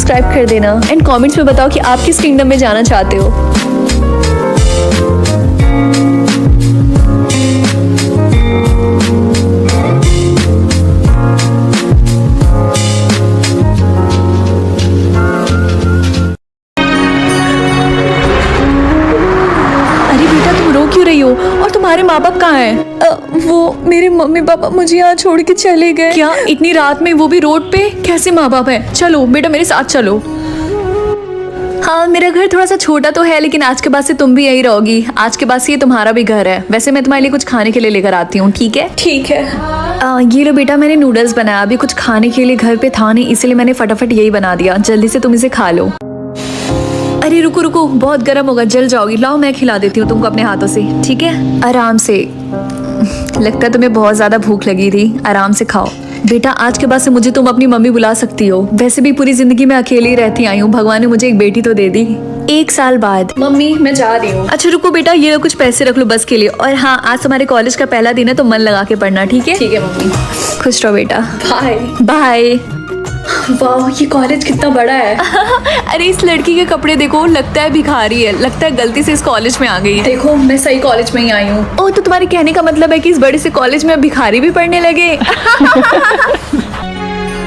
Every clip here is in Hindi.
सब्सक्राइब कर देना एंड कमेंट्स में बताओ कि आप किस किंगडम में जाना चाहते हो। क्यों रही हो? और तुम्हारे माँ बाप कहाँ हैं? वो मेरे मम्मी पापा मुझे यहाँ छोड़ के चले गए। क्या इतनी रात में, वो भी रोड पे? कैसे माँ बाप हैं? चलो बेटा मेरे साथ चलो। हाँ मेरा घर थोड़ा सा छोटा तो है, लेकिन आज के बाद से तुम भी यही रहोगी। आज के बाद से ये तुम्हारा भी घर है। वैसे मैं तुम्हारे लिए कुछ खाने के लिए लेकर आती हूँ, ठीक है? ठीक है। ये लो बेटा, मैंने नूडल्स बनाया। अभी कुछ खाने के लिए घर पे था नहीं, इसलिए मैंने फटाफट यही बना दिया। जल्दी से तुम इसे खा लो। अरे रुको रुको, बहुत गर्म होगा, जल जाओगी। लाओ मैं खिला देती हूँ तुमको अपने हाथों से, ठीक है? आराम से। लगता है तुम्हें बहुत ज्यादा भूख लगी थी। आराम से खाओ बेटा। आज के बाद से मुझे तुम अपनी मम्मी बुला सकती हो। वैसे भी पूरी जिंदगी में अकेली रहती आई हूँ, भगवान ने मुझे एक बेटी तो दे दी 1 साल बाद। मम्मी मैं जा रही हूँ। अच्छा रुको बेटा, ये लो कुछ पैसे रख लो बस के लिए। और हाँ, आज तुम्हारे कॉलेज का पहला दिन है तो मन लगा के पढ़ना, ठीक है? ठीक है मम्मी। खुश रहो बेटा। Bye bye. वाह ये कॉलेज कितना बड़ा है। अरे इस लड़की के कपड़े देखो, लगता है भिखारी है। लगता है गलती से इस कॉलेज में आ गई है। देखो मैं सही कॉलेज में ही आई हूँ। ओह, तो तुम्हारे कहने का मतलब है कि इस बड़े से कॉलेज में भिखारी भी पढ़ने लगे?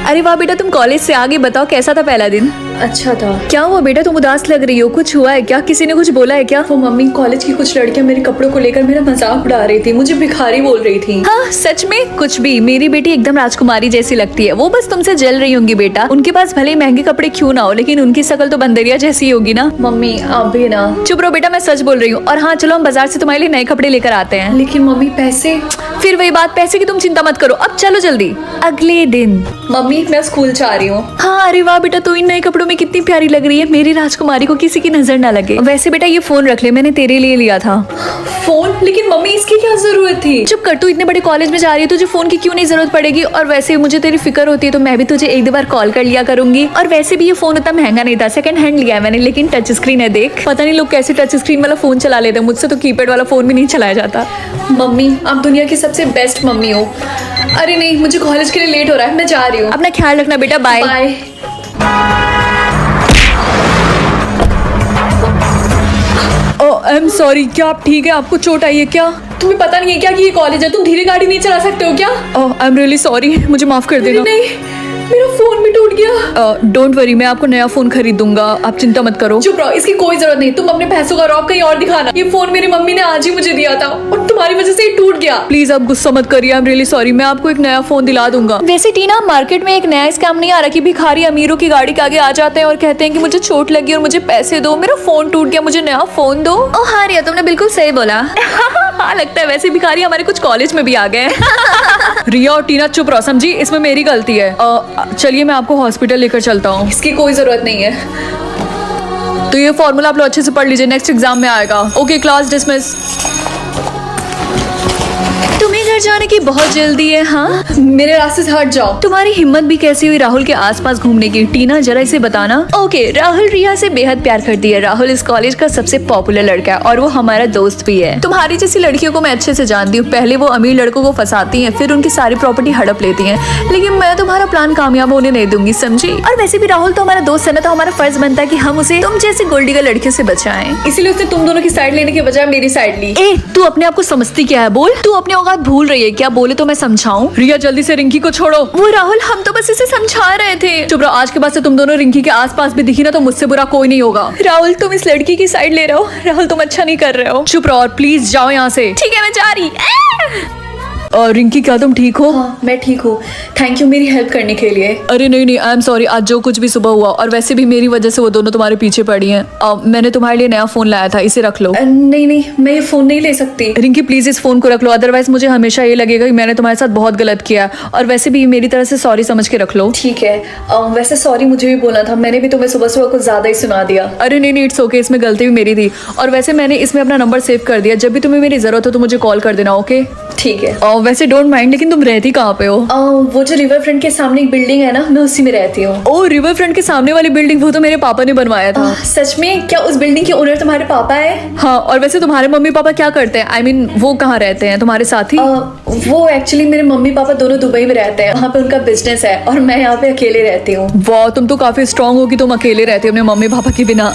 अरे वाह बेटा, तुम कॉलेज से आगे बताओ कैसा था पहला दिन? अच्छा था। क्या हुआ बेटा, तुम उदास लग रही हो? कुछ हुआ है क्या? किसी ने कुछ बोला है क्या? वो मम्मी, कॉलेज की कुछ लड़कियां मेरे कपड़ों को लेकर मेरा मजाक उड़ा रही थी, मुझे भिखारी बोल रही थी। हाँ सच में? कुछ भी। मेरी बेटी एकदम राजकुमारी जैसी लगती है। वो बस तुमसे जल रही होंगी बेटा। उनके पास भले ही महंगे कपड़े क्यों ना हो, लेकिन उनकी शक्ल तो बंदरिया जैसी होगी ना। मम्मी आप भी ना। चुप रहो बेटा, मैं सच बोल रही हूँ। और हाँ चलो, हम बाजार से तुम्हारे लिए नए कपड़े लेकर आते हैं। लेकिन मम्मी पैसे। फिर वही बात, पैसे की तुम चिंता मत करो। अब चलो जल्दी। अगले दिन। मम्मी मैं स्कूल जा रही हूँ। हाँ अरे वाह बेटा, तू इन नए कपड़ों में कितनी प्यारी लग रही है। मेरी राजकुमारी को किसी की नजर ना लगे। वैसे बेटा ये फोन रख ले, मैंने तेरे लिए लिया था। फोन? लेकिन मम्मी इसकी क्या जरूरत थी? चुप कर, तू इतने बड़े कॉलेज में जा रही है, तुझे फोन की क्यों नहीं जरूरत पड़ेगी? और वैसे मुझे तेरी फिक्र होती है तो मैं भी तुझे एक दो बार कॉल कर लिया करूंगी। और वैसे भी ये फोन उतना महंगा नहीं था, सेकंड हैंड लिया है मैंने, लेकिन टच स्क्रीन है। देख, पता नहीं लोग कैसे टच स्क्रीन वाला फोन चला लेते हैं। मुझसे तो कीपैड वाला फोन भी नहीं चलाया जाता। मम्मी आप दुनिया की सबसे बेस्ट मम्मी हो। अरे नहीं, मुझे कॉलेज के लिए लेट हो रहा है, मैं जा रही हूँ। अपना ख्याल रखना बेटा। Bye bye. I am sorry. क्या आप ठीक है? आपको चोट आई है क्या? तुम्हें पता नहीं है क्या कि ये कॉलेज है? तुम धीरे गाड़ी नहीं चला सकते हो क्या? आई एम रियली सॉरी, मुझे माफ कर देना। नहीं मेरा फोन भी टूट गया। डोंट वरी, मैं आपको नया फोन खरीद दूंगा, आप चिंता मत करो। चुप रहो, इसकी कोई जरूरत नहीं। तुम अपने पैसों का रौब कहीं और दिखाना। ये फोन मेरी मम्मी ने आज ही मुझे दिया था और तुम्हारी वजह से ये टूट गया। प्लीज आप गुस्सा मत करिए, आई एम रियली सॉरी। मैं आपको एक नया फोन दिला दूंगा। वैसे टीना, मार्केट में एक नया स्कैम नहीं आ रहा कि भिखारी अमीरों की गाड़ी के आगे आ जाते हैं और कहते हैं कि मुझे चोट लगी और मुझे पैसे दो, मेरा फोन टूट गया, मुझे नया फोन दो। ओह हाँ रिया, तुमने बिल्कुल सही बोला। हाँ लगता है वैसे भिखारी हमारे कुछ कॉलेज में भी आ गए। रिया और टीना चुप रहो, समझी? इसमें मेरी गलती है। चलिए मैं आपको हॉस्पिटल लेकर चलता हूँ। इसकी कोई जरूरत नहीं है। तो ये फॉर्मूला आप लोग अच्छे से पढ़ लीजिए, नेक्स्ट एग्जाम में आएगा। Okay class dismiss. तुम्हें घर जाने की बहुत जल्दी है? हाँ मेरे रास्ते से हट जाओ। तुम्हारी हिम्मत भी कैसी हुई राहुल के आसपास घूमने की? टीना जरा इसे बताना। ओके, राहुल रिया से बेहद प्यार करती है। राहुल इस कॉलेज का सबसे पॉपुलर लड़का है और वो हमारा दोस्त भी है। तुम्हारी जैसी लड़कियों को मैं अच्छे से जानती हूँ। पहले वो अमीर लड़कों को फंसाती हैं, फिर उनकी सारी प्रॉपर्टी हड़प लेती हैं, लेकिन मैं तुम्हारा प्लान कामयाब होने नहीं दूंगी, समझी? और वैसे भी राहुल तो हमारा दोस्त है ना, तो हमारा फर्ज बनता है कि हम उसे तुम जैसी गोल्डीगर लड़कियों से बचाएं। इसीलिए उसने तुम दोनों की साइड लेने के बजाय मेरी साइड ली। ए, तू अपने आप को समझती क्या है? बोल, तू अपने औकात भूल रही है क्या? बोले तो मैं समझाऊं। रिया जल्दी से रिंकी को छोड़ो। वो राहुल, हम तो बस इसे समझा रहे थे। चुप रहो, आज के बाद से तुम दोनों रिंकी के आसपास भी दिखी ना तो मुझसे बुरा कोई नहीं होगा। राहुल तुम इस लड़की की साइड ले रहे हो। राहुल तुम अच्छा नहीं कर रहे हो। चुप रहो और प्लीज जाओ यहाँ से। ठीक है मैं जा रही। और रिंकी क्या तुम ठीक हो? हाँ मैं ठीक हूँ, थैंक यू मेरी हेल्प करने के लिए। अरे नहीं नहीं, आई एम सॉरी। आज जो कुछ भी सुबह हुआ, और वैसे भी मेरी वजह से वो दोनों तुम्हारे पीछे पड़ी हैं। मैंने तुम्हारे लिए नया फोन लाया था, इसे रख लो। नहीं नहीं, मैं ये फोन नहीं ले सकती। रिंकी प्लीज इस फोन को रख लो, अदरवाइज मुझे हमेशा ये लगेगा कि मैंने तुम्हारे साथ बहुत गलत किया। और वैसे भी मेरी तरह से सॉरी समझ के रख लो। ठीक है। वैसे सॉरी मुझे भी बोलना था, मैंने भी तुम्हें सुबह सुबह कुछ ज्यादा ही सुना दिया। अरे नहीं नहीं, इट्स ओके, इसमें गलती भी मेरी थी। और वैसे मैंने इसमें अपना नंबर सेव कर दिया, जब भी तुम्हें मेरी जरूरत हो तो मुझे कॉल कर देना। ओके ठीक है। वैसे डोंट माइंड, लेकिन तुम रहती कहाँ पे हो? वो जो रिवर फ्रंट के सामने एक बिल्डिंग है ना, मैं उसी में रहती हूँ। ओ, रिवर फ्रंट के सामने वाली बिल्डिंग, वो तो मेरे पापा ने बनवाया था। सच में? क्या उस बिल्डिंग के ओनर तुम्हारे पापा है? हाँ, और वैसे तुम्हारे मम्मी पापा क्या करते हैं? I mean, वो कहाँ रहते हैं, तुम्हारे साथ ही? वो एक्चुअली मेरे मम्मी पापा दोनों दुबई में रहते हैं, वहाँ पे उनका बिजनेस है और मैं यहाँ पे अकेले रहती हूँ। वाह, तुम तो काफी स्ट्रांग हो कि तुम अकेले रहते हो अपने मम्मी पापा के बिना।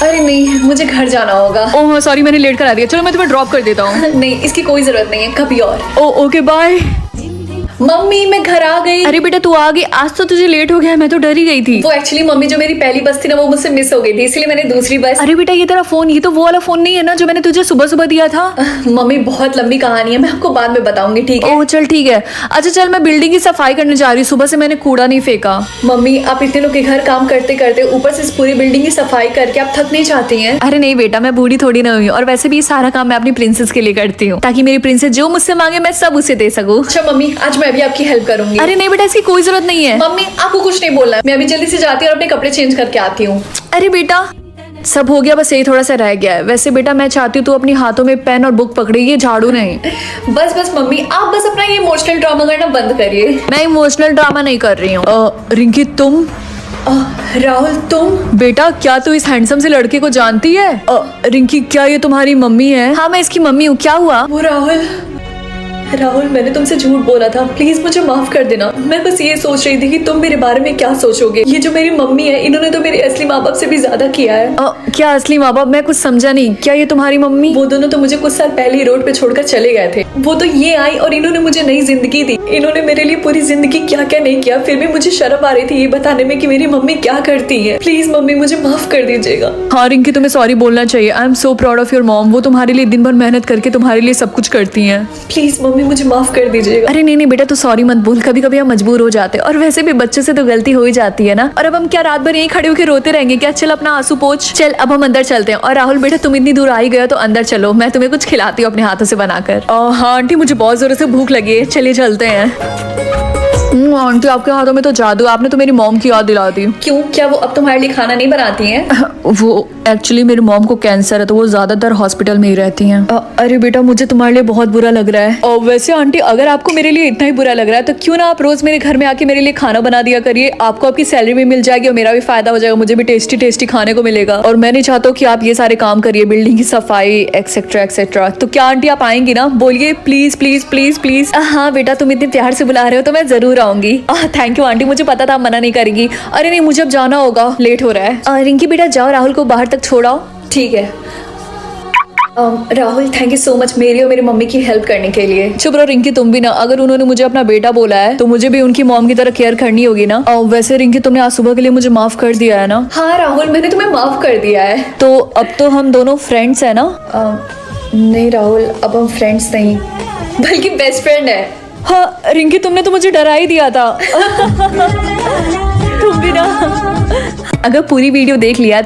अरे नहीं, मुझे घर जाना होगा। ओह हाँ, सॉरी, मैंने लेट करा दिया। चलो मैं तुम्हें ड्रॉप कर देता हूँ। नहीं, इसकी कोई जरूरत नहीं है, कभी और। Okay bye. मम्मी, मैं घर आ गई। अरे बेटा, तू आ गई? आज तो तुझे लेट हो गया, मैं तो डर ही गई थी। वो एक्चुअली मम्मी, जो मेरी पहली बस थी ना, वो मुझसे मिस हो गई थी, इसलिए मैंने दूसरी बस। अरे बेटा, ये तेरा फोन, ये तो वो वाला फोन नहीं है ना जो मैंने तुझे सुबह सुबह दिया था? मम्मी, बहुत लंबी कहानी है, मैं आपको बाद में बताऊंगी, ठीक है? ओह चल ठीक है। अच्छा चल, मैं बिल्डिंग की सफाई करने जा रही हूँ, सुबह से मैंने कूड़ा नहीं फेंका। मम्मी, आप इतने लोग के घर काम करते करते ऊपर से इस पूरी बिल्डिंग की सफाई करके आप थक नहीं चाहती हैं? अरे नहीं बेटा, मैं बूढ़ी थोड़ी ना हुई हूँ, और वैसे भी ये सारा काम मैं अपनी प्रिंसेस के लिए करती हूँ, ताकि मेरी प्रिंसेस जो मुझसे मांगे मैं सब उसे दे सकूँ। अच्छा मम्मी, आज मैं भी आपकी हेल्प करूंगी। अरे नहीं बेटा, इसकी कोई जरूरत नहीं है। मम्मी, आपको कुछ नहीं बोलना है, मैं अभी जल्दी से जाती हूँ और अपने कपड़े चेंज करके आती हूँ। अरे बेटा, सब हो गया, बस यही थोड़ा सा रह गया है। वैसे बेटा, मैं चाहती हूँ तू अपनी हाथों में पेन और बुक पकड़े, ये झाड़ू नहीं। बस बस मम्मी, आप बस अपना ये इमोशनल ड्रामा करना बंद करिए। मैं इमोशनल ड्रामा नहीं कर रही हूँ। रिंकी तुम? राहुल, तुम? बेटा, क्या तू इस हैंडसम से लड़के को जानती है? रिंकी, क्या ये तुम्हारी मम्मी है? हाँ, मैं इसकी मम्मी हूँ। क्या हुआ? वो राहुल, मैंने तुमसे झूठ बोला था, प्लीज मुझे माफ कर देना। मैं बस ये सोच रही थी कि तुम मेरे बारे में क्या सोचोगे। ये जो मेरी मम्मी है, इन्होंने तो मेरे असली माँ बाप से भी ज्यादा किया है। क्या असली माँ बाप? मैं कुछ समझा नहीं। क्या ये तुम्हारी मम्मी? वो दोनों तो मुझे कुछ साल पहले ही रोड पे छोड़कर चले गए थे। वो तो ये आई और इन्होंने मुझे नई जिंदगी दी। इन्होंने मेरे लिए पूरी जिंदगी क्या क्या नहीं किया, फिर भी मुझे शर्म आ रही थी ये बताने में कि मेरी मम्मी क्या करती है। प्लीज मम्मी, मुझे माफ कर दीजिएगा। हाँ रिंकी, तुम्हें सॉरी बोलना चाहिए। I am so proud of your mom. वो तुम्हारे लिए दिन भर मेहनत करके तुम्हारे लिए सब कुछ करती हैं। प्लीज मम्मी, मुझे माफ कर दीजिएगा। अरे नहीं बेटा, तू सॉरी मत बोल। कभी कभी हम मजबूर हो जाते हैं, और वैसे भी बच्चों से तो गलती हो ही जाती है ना। और अब हम क्या रात भर यहीं खड़े होकर रोते रहेंगे क्या? चल अपना आंसू पोंछ। चल अब हम अंदर चलते हैं। और राहुल बेटा, तुम इतनी दूर आ ही गए हो तो अंदर चलो, मैं तुम्हें कुछ खिलाती हूँ अपने हाथों से बनाकर। हाँ आंटी, मुझे बहुत जोरों से भूख लगी है, चलिए चलते हैं। आंटी, आपके हाथों में तो जादू। आपने तो मेरी मॉम की याद दिला दी। क्यों? क्या वो अब तुम्हारे लिए खाना नहीं बनाती हैं? वो एक्चुअली मेरी मॉम को कैंसर है, तो वो ज्यादातर हॉस्पिटल में ही रहती हैं। अरे बेटा, मुझे तुम्हारे लिए बहुत बुरा लग रहा है। और वैसे आंटी, अगर आपको मेरे लिए इतना ही बुरा लग रहा है तो क्यों ना आप रोज मेरे घर में आके मेरे लिए खाना बना दिया करिए। आपको आपकी सैलरी भी मिल जाएगी और मेरा भी फायदा हो जाएगा, मुझे भी टेस्टी टेस्टी खाने को मिलेगा। और मैं नहीं चाहता कि आप ये सारे काम करिए, बिल्डिंग की सफाई एक्सेट्रा एक्सेट्रा। तो क्या आंटी आप आएंगी ना? बोलिए प्लीज प्लीज प्लीज प्लीज। हाँ बेटा, तुम इतने प्यार से बुला रहे हो तो मैं जरूर आऊंगी। थैंक यू आंटी, मुझे पता था आप मना नहीं करेंगी। अरे नहीं, मुझे अब जाना होगा, लेट हो रहा है। रिंकी बेटा, जाओ राहुल को बाहर तक छोड़ाओ। ठीक है। Rahul, thank you so much मेरी और मेरी मम्मी की हेल्प करने के लिए। चुप रहो रिंकी, तुम भी ना। अगर उन्होंने मुझे अपना बेटा बोला है तो मुझे भी उनकी मॉम की तरह केयर करनी होगी ना। वैसे रिंकी, तुमने आज सुबह के लिए मुझे माफ कर दिया है ना? हाँ राहुल, मैंने तुम्हें माफ कर दिया है। तो अब तो हम दोनों फ्रेंड्स है ना? नहीं राहुल, अब हम फ्रेंड्स नहीं बल्कि बेस्ट फ्रेंड है। हाँ रिंकी, तुमने तो मुझे डरा ही दिया था। तुम भी ना। अगर पूरी वीडियो देख लिया